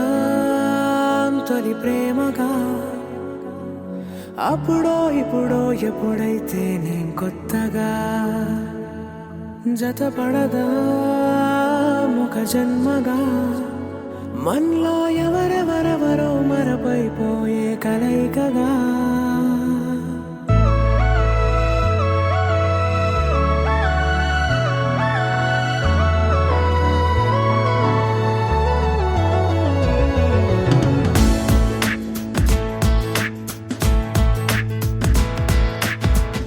మొదలవుదాం తొలి ప్రేమగా అప్పుడో ఇప్పుడో ఎప్పుడైతే నేను కొత్తగా జతపడదా ముఖ జన్మగా మనలో ఎవరెవరెవరో మరపైపోయే కలయికగా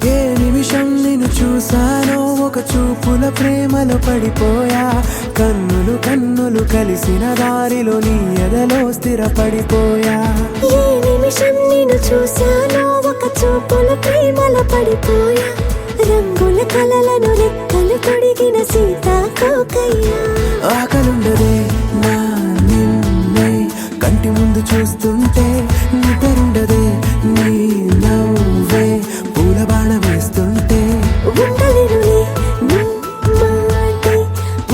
ఏ నిమిషం నిన్ను చూసానో ఒక చూపుల ప్రేమలో పడిపోయా కన్నులు కన్నులు కలిసిన దారిలో నీ ఎదలో స్థిరపడిపోయా ఏ నిమిషం నిన్ను చూసానో ఒక చూపుల ప్రేమలో పడిపోయా రంగుల కలలను రెక్కలు తొడిగిన సీతాకోకయ్యా ఆకలుండదే నా నిన్నే కంటి ముందు చూస్తుంటే నిద్రుండదే నీ నవ్వే పూల బాణం వేస్తుంటే ఉండలేనులే నీ మాటే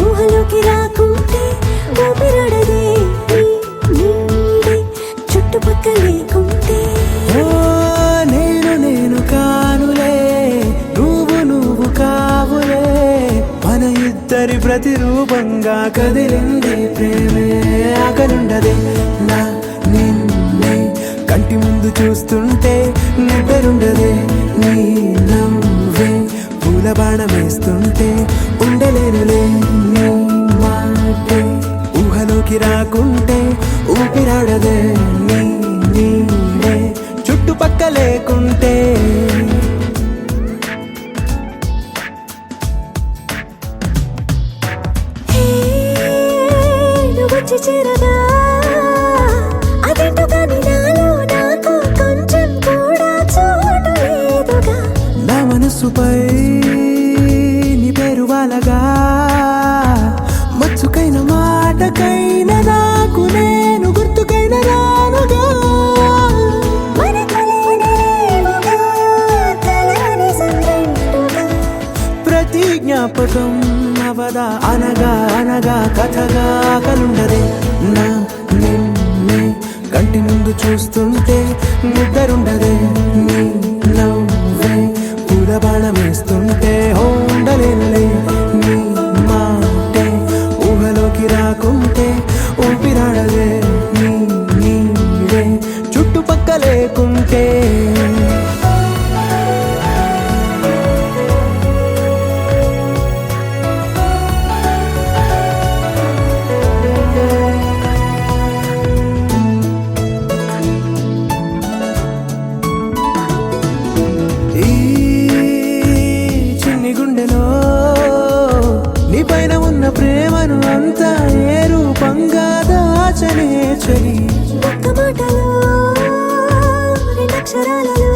ఊహలోకి రాకుంటే ఊపిరాడదే నీ నీడే చుట్టుపక్కల లేకుంటే ఓ నేను కానులే నువ్వు కావులే మన ఇద్దరి ప్రతిరూపంగా కదిలింది ప్రేమే ఆకలుండదే నా నిన్నే కంటి ముందు చూస్తుంటే నిద్రుండదే నీ నవ్వే పూల బాణం వేస్తుంటే ఉండలేనులే నీ మాటే ఊహలోకి రాకుంటే ఊపిరాడదే నీ నీడే చుట్టుపక్క లేకుంటే హే నువ్వు వచ్చి చేరగా అదేంటో కానీ నాలో నాకు కొంచెం కూడా చోటు లేదుగా నా మనసుపై నీ పేరు వాలగా మచ్చుకైన మాటకైన నాకు నేను గుర్తుకైన రానుగా మన కలనేమోగా కలని సంగంటుగా ప్రతి జ్ఞాపకం అవదా అనగా అనగా కథగా కలుండదే నా నిన్నే కంటి ముందు చూస్తుంటే నిద్రుండదే నీ నవ్వే పూల బాణం వేస్తుంటే ఉండలేనులే నీ మాటే ఊహలోకి రాకుంటే ఊపిరాడదే నీ నీడే చుట్టుపక్క లేకుంటే ఈ చిన్ని గుండెలో నీ పైన ఉన్న ప్రేమను అంతా ఏ రూపంగా దాచనే చలి ఒక్క మాటలో రెండక్షరాలలో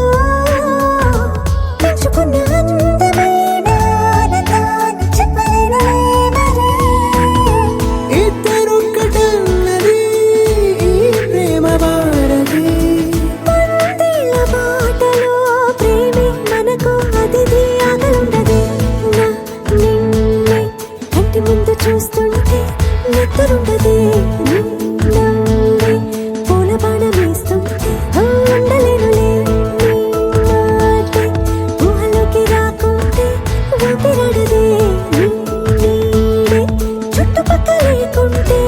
పెంచుకున్న అందమైన ఆనందాన్ని చెప్పలేనులే మరి. ఇద్దరొక్కటన్నది ఈ ప్రేమ భారతి వందేళ్ల బాటలో ప్రేమే మనకు అతిథి ఆగలుండదే నా నిన్నే కంటి ముందు చూస్తుంటే నిద్రుండదే నీ నవ్వే పూల బాణం వేస్తుంటే ఉండలేనులే నీ మాటే ఊహలోకి రాకుంటే ఊపిరాడదే నీ నీడే చుట్టుపక్కల లేకుంటే